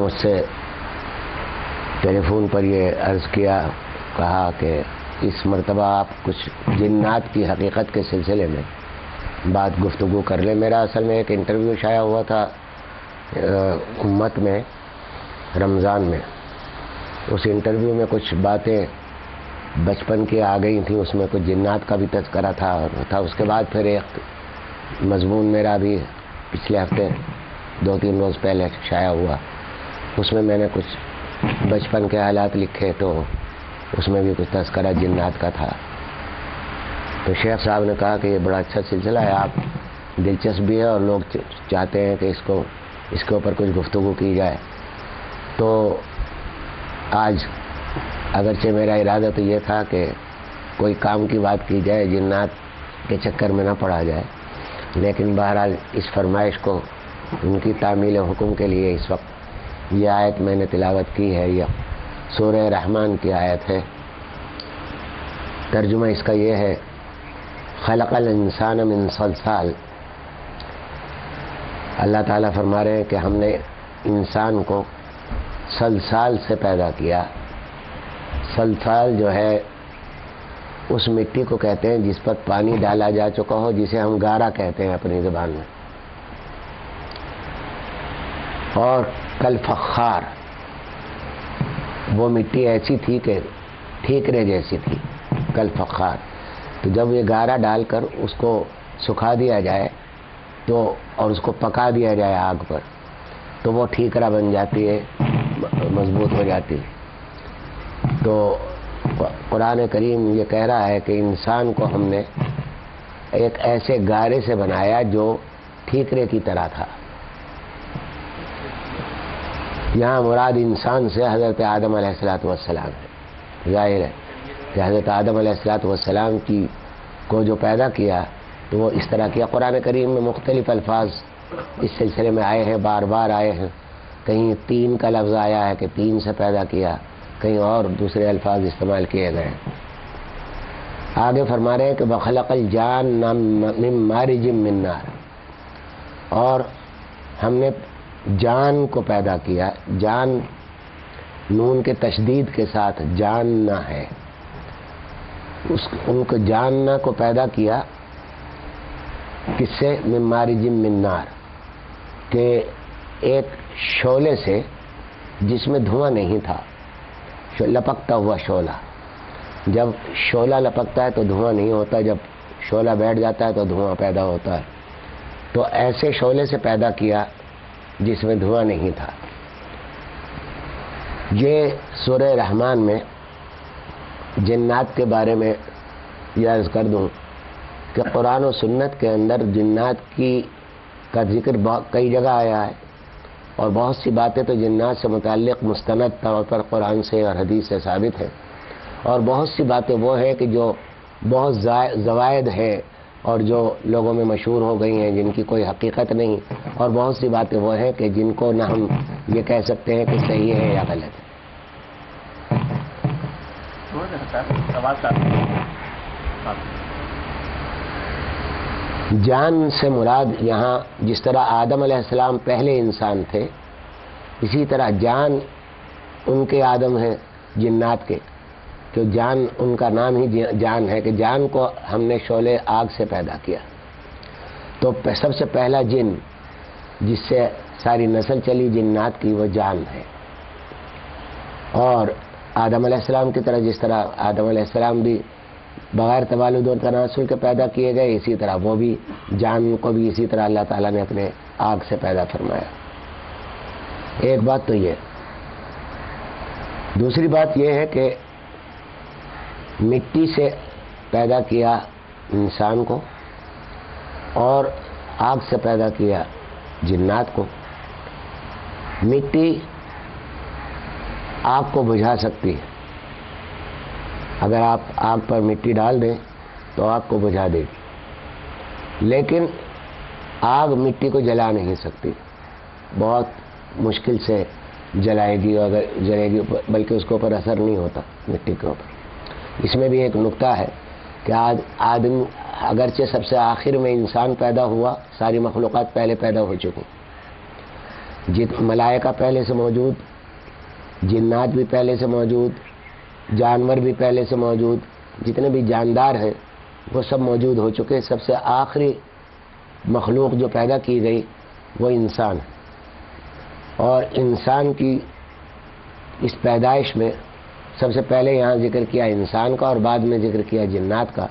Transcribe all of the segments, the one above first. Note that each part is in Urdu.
مجھ سے ٹیلی فون پر یہ عرض کیا، کہا کہ اس مرتبہ آپ کچھ جنات کی حقیقت کے سلسلے میں بات گفتگو کر لیں۔ میرا اصل میں ایک انٹرویو شائع ہوا تھا امت میں رمضان میں، اس انٹرویو میں کچھ باتیں بچپن کی آ گئی تھیں، اس میں کچھ جنات کا بھی تذکرہ تھا اس کے بعد پھر ایک مضمون میرا بھی پچھلے ہفتے 2-3 روز پہلے شائع ہوا، اس میں میں نے کچھ بچپن کے حالات لکھے، تو اس میں بھی کچھ تذکرہ جنات کا تھا۔ تو شیخ صاحب نے کہا کہ یہ بڑا اچھا سلسلہ ہے، آپ دلچسپ بھی ہے اور لوگ چاہتے ہیں کہ اس کے اوپر کچھ گفتگو کی جائے۔ تو آج اگرچہ میرا ارادہ تو یہ تھا کہ کوئی کام کی بات کی جائے، جنات کے چکر میں نہ پڑا جائے، لیکن بہرحال اس فرمائش کو ان کی تعمیل حکم کے لیے اس وقت یہ آیت میں نے تلاوت کی ہے، یہ سورہ رحمان کی آیت ہے۔ ترجمہ اس کا یہ ہے، خلق الانسان من صلصال۔ اللہ تعالیٰ فرما رہے ہیں کہ ہم نے انسان کو صلصال سے پیدا کیا۔ صلصال جو ہے اس مٹی کو کہتے ہیں جس پر پانی ڈالا جا چکا ہو، جسے ہم گارا کہتے ہیں اپنی زبان میں، اور کل فخار، وہ مٹی ایسی تھی کہ ٹھیکرے جیسی تھی، کل فخار۔ تو جب یہ گارا ڈال کر اس کو سکھا دیا جائے تو اور اس کو پکا دیا جائے آگ پر، تو وہ ٹھیکرا بن جاتی ہے، مضبوط ہو جاتی ہے۔ تو قرآن کریم یہ کہہ رہا ہے کہ انسان کو ہم نے ایک ایسے گارے سے بنایا جو ٹھیکرے کی طرح تھا۔ یہاں مراد انسان سے حضرت آدم علیہ السلام ہے۔ ظاہر ہے کہ حضرت آدم علیہ السلام کو جو پیدا کیا تو وہ اس طرح کیا۔ قرآن کریم میں مختلف الفاظ اس سلسلے میں آئے ہیں، بار بار آئے ہیں۔ کہیں تین کا لفظ آیا ہے کہ تین سے پیدا کیا، کہیں اور دوسرے الفاظ استعمال کیے گئے ہیں۔ آگے فرما رہے ہیں کہ بخلق الجان من مارج من نار، اور ہم نے جان کو پیدا کیا۔ جان نون کے تشدید کے ساتھ جاننا ہے، ان کو جاننا کو پیدا کیا کس سے؟ من مارج من نار، کہ ایک شعلے سے جس میں دھواں نہیں تھا، لپکتا ہوا شعلہ۔ جب شعلہ لپکتا ہے تو دھواں نہیں ہوتا، جب شعلہ بیٹھ جاتا ہے تو دھواں پیدا ہوتا ہے۔ تو ایسے شعلے سے پیدا کیا جس میں دھواں نہیں تھا۔ یہ سورہ رحمان میں جنات کے بارے میں یہ عرض کر دوں کہ قرآن و سنت کے اندر جنات کا ذکر کئی جگہ آیا ہے، اور بہت سی باتیں تو جنات سے متعلق مستند طور پر قرآن سے اور حدیث سے ثابت ہے، اور بہت سی باتیں وہ ہیں کہ جو بہت زوائد ہیں اور جو لوگوں میں مشہور ہو گئی ہیں، جن کی کوئی حقیقت نہیں، اور بہت سی باتیں وہ ہیں کہ جن کو نہ ہم یہ کہہ سکتے ہیں کہ صحیح ہے یا غلط ہے۔ جان سے مراد یہاں جس طرح آدم علیہ السلام پہلے انسان تھے، اسی طرح جان ان کے آدم ہیں جنات کے، کہ جان ان کا نام ہی جان ہے، کہ جان کو ہم نے شعلے آگ سے پیدا کیا۔ تو سب سے پہلا جن جس سے ساری نسل چلی جنات کی وہ جان ہے، اور آدم علیہ السلام کی طرح جس طرح آدم علیہ السلام بھی بغیر تولد اور تناسل کے پیدا کیے گئے، اسی طرح وہ بھی جان کو بھی اسی طرح اللہ تعالیٰ نے اپنے آگ سے پیدا فرمایا۔ ایک بات تو یہ۔ دوسری بات یہ ہے کہ مٹی سے پیدا کیا انسان کو اور آگ سے پیدا کیا جنات کو۔ مٹی آگ کو بجھا سکتی ہے، اگر آپ آگ پر مٹی ڈال دیں تو آگ کو بجھا دے گی، لیکن آگ مٹی کو جلا نہیں سکتی، بہت مشکل سے جلائے گی، اگر جلے گی بلکہ اس کے اوپر اثر نہیں ہوتا مٹی کے اوپر۔ اس میں بھی ایک نکتہ ہے کہ آدم اگرچہ سب سے آخر میں انسان پیدا ہوا، ساری مخلوقات پہلے پیدا ہو چکی، ملائکہ پہلے سے موجود، جنات بھی پہلے سے موجود، جانور بھی پہلے سے موجود، جتنے بھی جاندار ہیں وہ سب موجود ہو چکے. سب سے آخری مخلوق جو پیدا کی گئی وہ انسان ہے. اور انسان کی اس پیدائش میں سب سے پہلے یہاں ذکر کیا انسان کا اور بعد میں ذکر کیا جنات کا.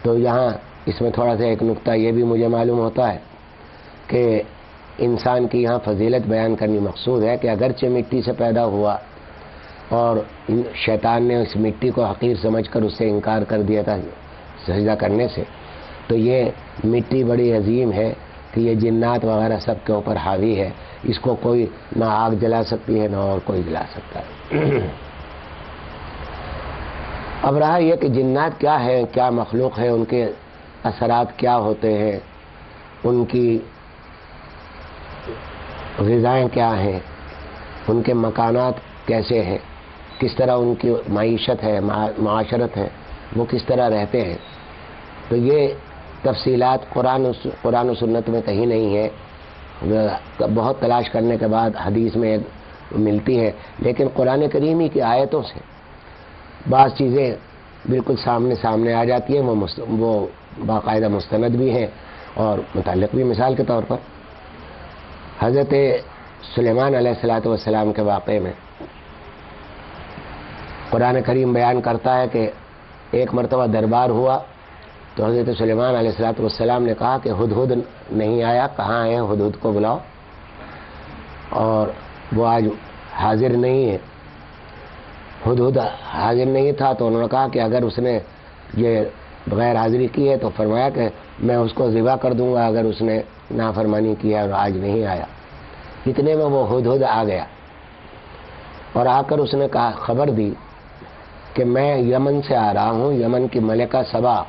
تو یہاں اس میں تھوڑا سا ایک نقطہ یہ بھی مجھے معلوم ہوتا ہے کہ انسان کی یہاں فضیلت بیان کرنی مقصود ہے کہ اگرچہ مٹی سے پیدا ہوا اور شیطان نے اس مٹی کو حقیر سمجھ کر اس سے انکار کر دیا تھا سجدہ کرنے سے، تو یہ مٹی بڑی عظیم ہے کہ یہ جنات وغیرہ سب کے اوپر حاوی ہے. اس کو کوئی نہ آگ جلا سکتی ہے نہ اور کوئی جلا سکتا ہے. اب رہا یہ کہ جنات کیا ہے، کیا مخلوق ہے، ان کے اثرات کیا ہوتے ہیں، ان کی غذائیں کیا ہیں، ان کے مکانات کیسے ہیں، کس طرح ان کی معیشت ہے، معاشرت ہے، وہ کس طرح رہتے ہیں. تو یہ تفصیلات قرآن و سنت میں کہیں نہیں ہے. بہت تلاش کرنے کے بعد حدیث میں ملتی ہے، لیکن قرآن کریم ہی کی آیتوں سے بعض چیزیں بالکل سامنے آ جاتی ہیں. وہ باقاعدہ مستند بھی ہیں اور متعلق بھی. مثال کے طور پر حضرت سلیمان علیہ السلام کے واقعے میں قرآن کریم بیان کرتا ہے کہ ایک مرتبہ دربار ہوا تو حضرت سلیمان علیہ السلام نے کہا کہ ہدہد نہیں آیا، کہاں ہے، ہدہد کو بلاؤ. اور وہ آج حاضر نہیں ہے. ہدہد حاضر نہیں تھا تو انہوں نے کہا کہ اگر اس نے یہ بغیر حاضری کی ہے تو فرمایا کہ میں اس کو ذبح کر دوں گا اگر اس نے نافرمانی کی ہے اور آج نہیں آیا. اتنے میں وہ ہدہد آ گیا اور آ کر اس نے کہا خبر دی کہ میں یمن سے آ رہا ہوں. یمن کی ملکہ سبا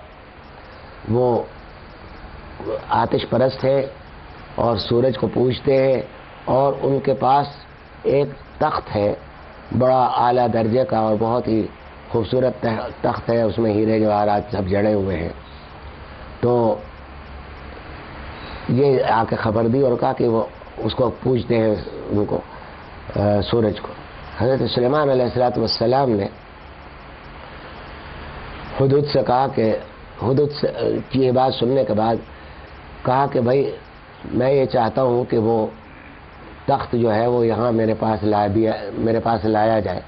وہ آتش پرست ہے اور سورج کو پوجتے ہیں اور ان کے پاس ایک تخت ہے بڑا اعلیٰ درجے کا اور بہت ہی خوبصورت تخت ہے، اس میں ہیرے جواہرات سب جڑے ہوئے ہیں. تو یہ آ کے خبر دی اور کہا کہ وہ اس کو پوجتے ہیں، ان کو سورج کو. حضرت سلیمان علیہ السلام نے ہدہد سے کہا کہ ہدہد کی یہ بات سننے کے بعد کہا کہ بھائی میں یہ چاہتا ہوں کہ وہ تخت جو ہے وہ یہاں میرے پاس لایا جائے.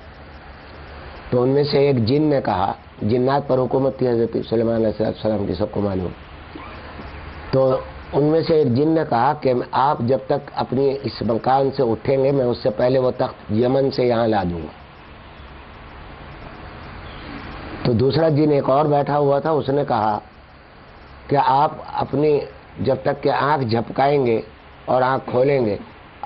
تو ان میں سے ایک جن نے کہا، جنات پر حکومت تھی حضرت سلیمان علیہ السلام کی، سب کو معلوم. تو ان میں سے ایک جن نے کہا کہ آپ جب تک اپنی اس مکان سے اٹھیں گے میں اس سے پہلے وہ تخت یمن سے یہاں لا دوں گا. تو دوسرا جن ایک اور بیٹھا ہوا تھا، اس نے کہا کہ آپ اپنی جب تک کہ آنکھ جھپکائیں گے اور آنکھ کھولیں گے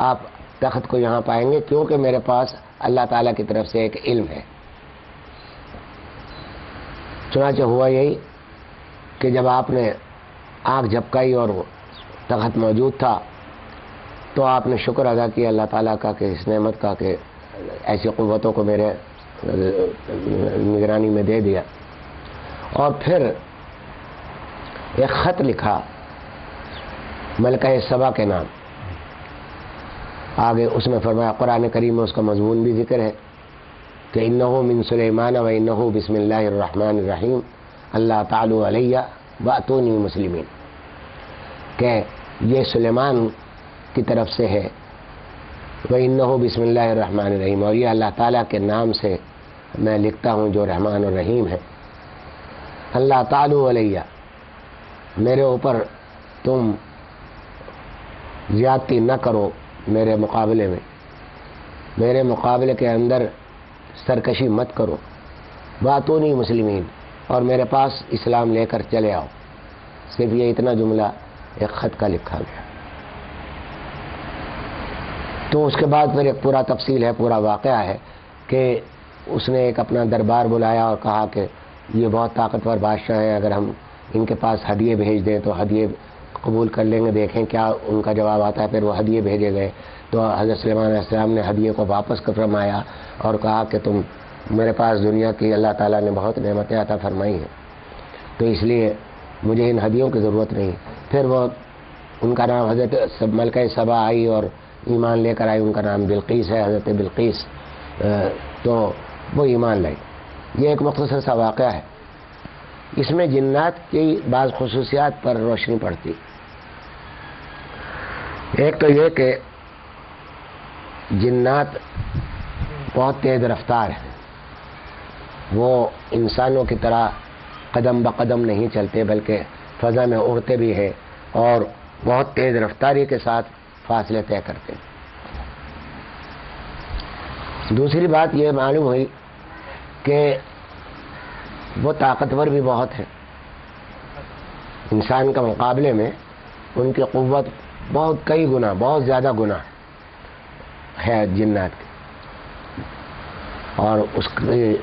آپ تخت کو یہاں پائیں گے، کیونکہ میرے پاس اللہ تعالیٰ کی طرف سے ایک علم ہے. چنانچہ ہوا یہی کہ جب آپ نے آنکھ جھپکائی اور وہ تخت موجود تھا تو آپ نے شکر ادا کیا اللہ تعالیٰ کا کہ اس نعمت کا کہ ایسی قوتوں کو میرے نگرانی میں دے دیا. اور پھر ایک خط لکھا ملکہ سبا کے نام. آگے اس میں فرمایا، قرآن کریم میں اس کا مضمون بھی ذکر ہے کہ انہو من سلیمان و انہو بسم اللہ الرحمن الرحیم اللہ تعالی علیہ واتونی مسلمین، کہ یہ سلیمان کی طرف سے ہے، و انہو بسم اللہ الرحمن الرحیم، اور یہ اللہ تعالیٰ کے نام سے میں لکھتا ہوں جو رحمان الرحیم ہے. اللہ تعالی علیہ، میرے اوپر تم زیادتی نہ کرو، میرے مقابلے کے اندر سرکشی مت کرو. واتونی مسلمین، اور میرے پاس اسلام لے کر چلے آؤ. صرف یہ اتنا جملہ ایک خط کا لکھا گیا. تو اس کے بعد پھر ایک پورا تفصیل ہے، پورا واقعہ ہے کہ اس نے ایک اپنا دربار بلایا اور کہا کہ یہ بہت طاقتور بادشاہ ہیں، اگر ہم ان کے پاس ہدیے بھیج دیں تو ہدیے قبول کر لیں گے، دیکھیں کیا ان کا جواب آتا ہے. پھر وہ ہدیے بھیجے گئے تو حضرت سلیمان علیہ السلام نے ہدیے کو واپس کر فرمایا اور کہا کہ تم میرے پاس دنیا کی اللہ تعالیٰ نے بہت نعمتیں عطا فرمائی ہیں، تو اس لیے مجھے ان ہدیوں کی ضرورت نہیں. پھر وہ ان کا نام حضرت ملکہ سبا آئی اور ایمان لے کر آئی، ان کا نام بلقیس ہے، حضرت بلقیس، تو وہ ایمان لائی۔ یہ ایک مختصر سا واقعہ ہے، اس میں جنات کی بعض خصوصیات پر روشنی پڑتی۔ ایک تو یہ کہ جنات بہت تیز رفتار ہیں، وہ انسانوں کی طرح قدم بقدم نہیں چلتے بلکہ فضا میں اڑتے بھی ہیں اور بہت تیز رفتاری کے ساتھ فاصلے طے کرتے ہیں۔ دوسری بات یہ معلوم ہوئی کہ وہ طاقتور بھی بہت ہیں، انسان کے مقابلے میں ان کی قوت بہت کئی گنا، بہت زیادہ گنا ہے جنات کی، اور اس کی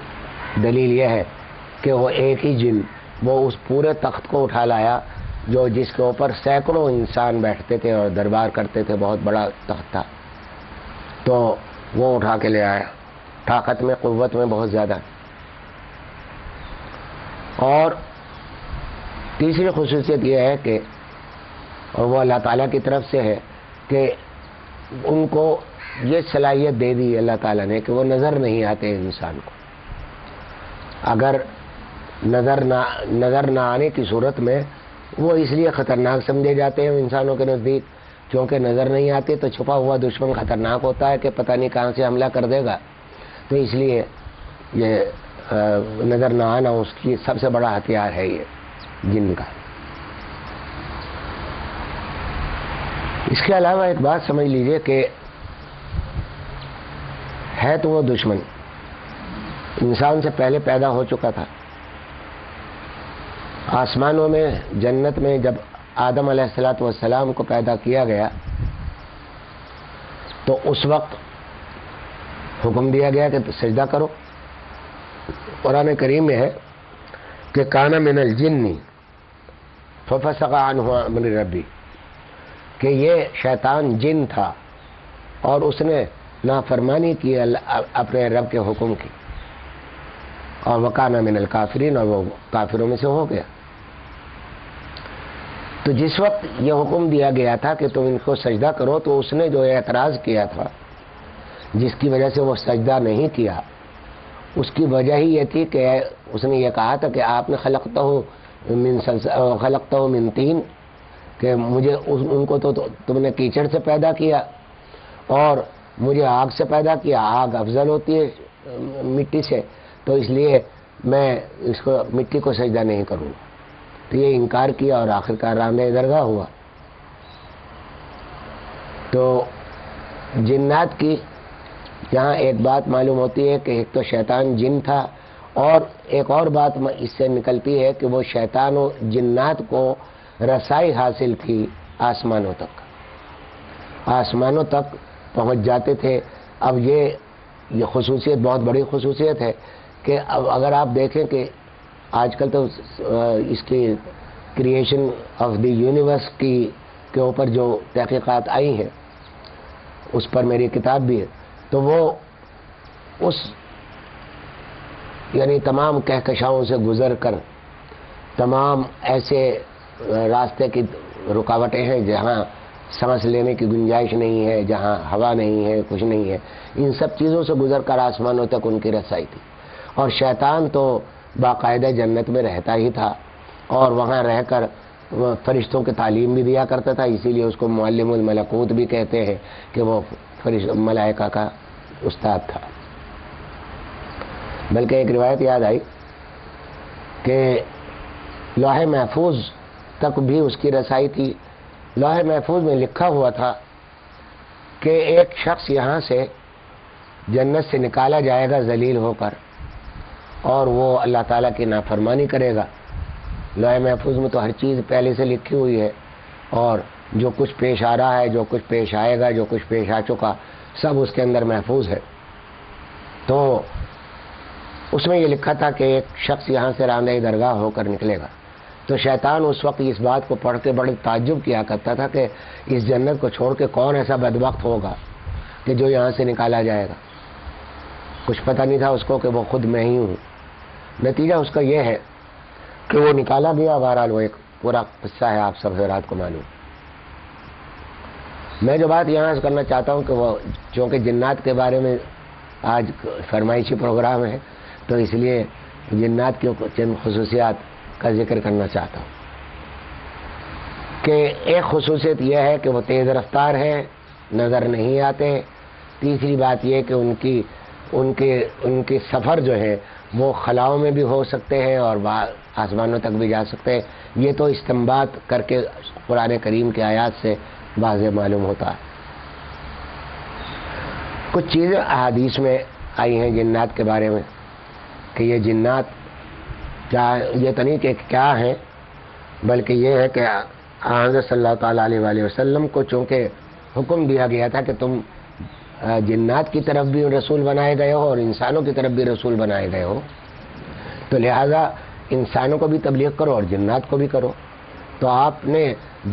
دلیل یہ ہے کہ وہ ایک ہی جن وہ اس پورے تخت کو اٹھا لایا جو جس کے اوپر سینکڑوں انسان بیٹھتے تھے اور دربار کرتے تھے، بہت بڑا تخت تھا، تو وہ اٹھا کے لے آیا، طاقت میں قوت میں بہت زیادہ۔ اور تیسری خصوصیت یہ ہے کہ اور وہ اللہ تعالیٰ کی طرف سے ہے کہ ان کو یہ صلاحیت دے دی اللہ تعالیٰ نے کہ وہ نظر نہیں آتے انسان کو۔ اگر نظر نہ آنے کی صورت میں وہ اس لیے خطرناک سمجھے جاتے ہیں انسانوں کے نزدیک کیونکہ نظر نہیں آتے تو چھپا ہوا دشمن خطرناک ہوتا ہے کہ پتہ نہیں کہاں سے حملہ کر دے گا، تو اس لیے یہ نظر نہ آنا اس کی سب سے بڑا ہتھیار ہے یہ جن کا۔ اس کے علاوہ ایک بات سمجھ لیجئے کہ ہے تو وہ دشمن انسان سے پہلے پیدا ہو چکا تھا۔ آسمانوں میں جنت میں جب آدم علیہ السلام کو پیدا کیا گیا تو اس وقت حکم دیا گیا کہ سجدہ کرو۔ قرآن کریم میں ہے کہ کان من الجن ففسق عنہ امر ربی، کہ یہ شیطان جن تھا اور اس نے نافرمانی کی اپنے رب کے حکم کی، اور وکان من الکافرین، اور وہ کافروں میں سے ہو گیا۔ تو جس وقت یہ حکم دیا گیا تھا کہ تم ان کو سجدہ کرو تو اس نے جو اعتراض کیا تھا جس کی وجہ سے وہ سجدہ نہیں کیا، اس کی وجہ ہی یہ تھی کہ اس نے یہ کہا تھا کہ آپ نے خلقتہ من طین، کہ مجھے ان کو تو تم نے کیچڑ سے پیدا کیا اور مجھے آگ سے پیدا کیا، آگ افضل ہوتی ہے مٹی سے، تو اس لیے میں اس کو مٹی کو سجدہ نہیں کروں گا۔ تو یہ انکار کیا اور آخرکار راندہ درگاہ ہوا۔ تو جنات کی یہاں ایک بات معلوم ہوتی ہے کہ ایک تو شیطان جن تھا، اور ایک اور بات اس سے نکلتی ہے کہ وہ شیطان و جنات کو رسائی حاصل تھی آسمانوں تک، آسمانوں تک پہنچ جاتے تھے۔ اب یہ خصوصیت بہت بڑی خصوصیت ہے کہ اب اگر آپ دیکھیں کہ آج کل تو اس کی کریشن آف دی یونیورس کے اوپر جو تحقیقات آئی ہیں اس پر میری کتاب بھی ہے، تو وہ اس یعنی تمام کہکشاؤں سے گزر کر تمام ایسے راستے کی رکاوٹیں ہیں جہاں سانس لینے کی گنجائش نہیں ہے، جہاں ہوا نہیں ہے، کچھ نہیں ہے، ان سب چیزوں سے گزر کر آسمانوں تک ان کی رسائی تھی۔ اور شیطان تو باقاعدہ جنت میں رہتا ہی تھا اور وہاں رہ کر فرشتوں کی تعلیم بھی دیا کرتا تھا، اسی لیے اس کو معلم الملکوت بھی کہتے ہیں کہ وہ ملائکہ کا استاد تھا۔ بلکہ ایک روایت یاد آئی کہ لوح محفوظ تک بھی اس کی رسائی تھی۔ لوح محفوظ میں لکھا ہوا تھا کہ ایک شخص یہاں سے جنت سے نکالا جائے گا ذلیل ہو کر، اور وہ اللہ تعالیٰ کی نافرمانی کرے گا۔ لوح محفوظ میں تو ہر چیز پہلے سے لکھی ہوئی ہے، اور جو کچھ پیش آ رہا ہے، جو کچھ پیش آئے گا، جو کچھ پیش آ چکا، سب اس کے اندر محفوظ ہے۔ تو اس میں یہ لکھا تھا کہ ایک شخص یہاں سے راندہ درگاہ ہو کر نکلے گا۔ تو شیطان اس وقت اس بات کو پڑھ کے بڑے تعجب کیا کرتا تھا کہ اس جنت کو چھوڑ کے کون ایسا بدبخت ہوگا کہ جو یہاں سے نکالا جائے گا۔ کچھ پتہ نہیں تھا اس کو کہ وہ خود میں ہی ہوں۔ نتیجہ اس کا یہ ہے کہ وہ نکالا گیا۔ بہرحال وہ ایک پورا قصہ ہے، آپ سب حضرات کو معلوم۔ میں جو بات یہاں سے کرنا چاہتا ہوں کہ وہ چونکہ جنات کے بارے میں آج فرمائشی پروگرام ہے تو اس لیے جنات کی چند خصوصیات کا ذکر کرنا چاہتا ہوں کہ ایک خصوصیت یہ ہے کہ وہ تیز رفتار ہے، نظر نہیں آتے۔ تیسری بات یہ کہ ان کے سفر جو ہے وہ خلاؤں میں بھی ہو سکتے ہیں اور آسمانوں تک بھی جا سکتے ہیں۔ یہ تو استنباط کر کے قرآن کریم کی آیات سے واضح معلوم ہوتا ہے۔ کچھ چیزیں احادیث میں آئی ہیں جنات کے بارے میں کہ یہ جنات کیا، یہ تو نہیں کہ کیا ہیں، بلکہ یہ ہے کہ حضرت صلی اللہ تعالیٰ علیہ وآلہ وسلم کو چونکہ حکم دیا گیا تھا کہ تم جنات کی طرف بھی رسول بنائے گئے ہو اور انسانوں کی طرف بھی رسول بنائے گئے ہو، تو لہذا انسانوں کو بھی تبلیغ کرو اور جنات کو بھی کرو۔ تو آپ نے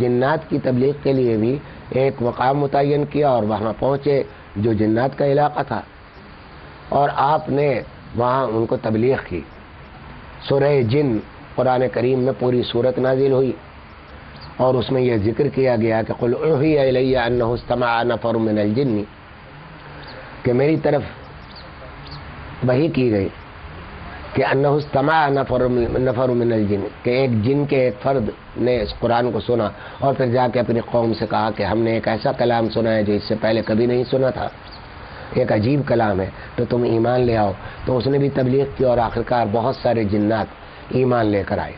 جنات کی تبلیغ کے لیے بھی ایک مقام متعین کیا اور وہاں پہنچے جو جنات کا علاقہ تھا، اور آپ نے وہاں ان کو تبلیغ کی۔ سورہ جن قرآن کریم میں پوری صورت نازل ہوئی اور اس میں یہ ذکر کیا گیا کہ قل اوحی الی انہ استمع نفر من الجن، کہ میری طرف وحی کی گئی کہ انہ استمع نفر من الجن، کہ ایک جن کے ایک فرد نے اس قرآن کو سنا اور پھر جا کے اپنی قوم سے کہا کہ ہم نے ایک ایسا کلام سنا ہے جو اس سے پہلے کبھی نہیں سنا تھا، ایک عجیب کلام ہے، تو تم ایمان لے آؤ۔ تو اس نے بھی تبلیغ کی اور آخرکار بہت سارے جنات ایمان لے کر آئے۔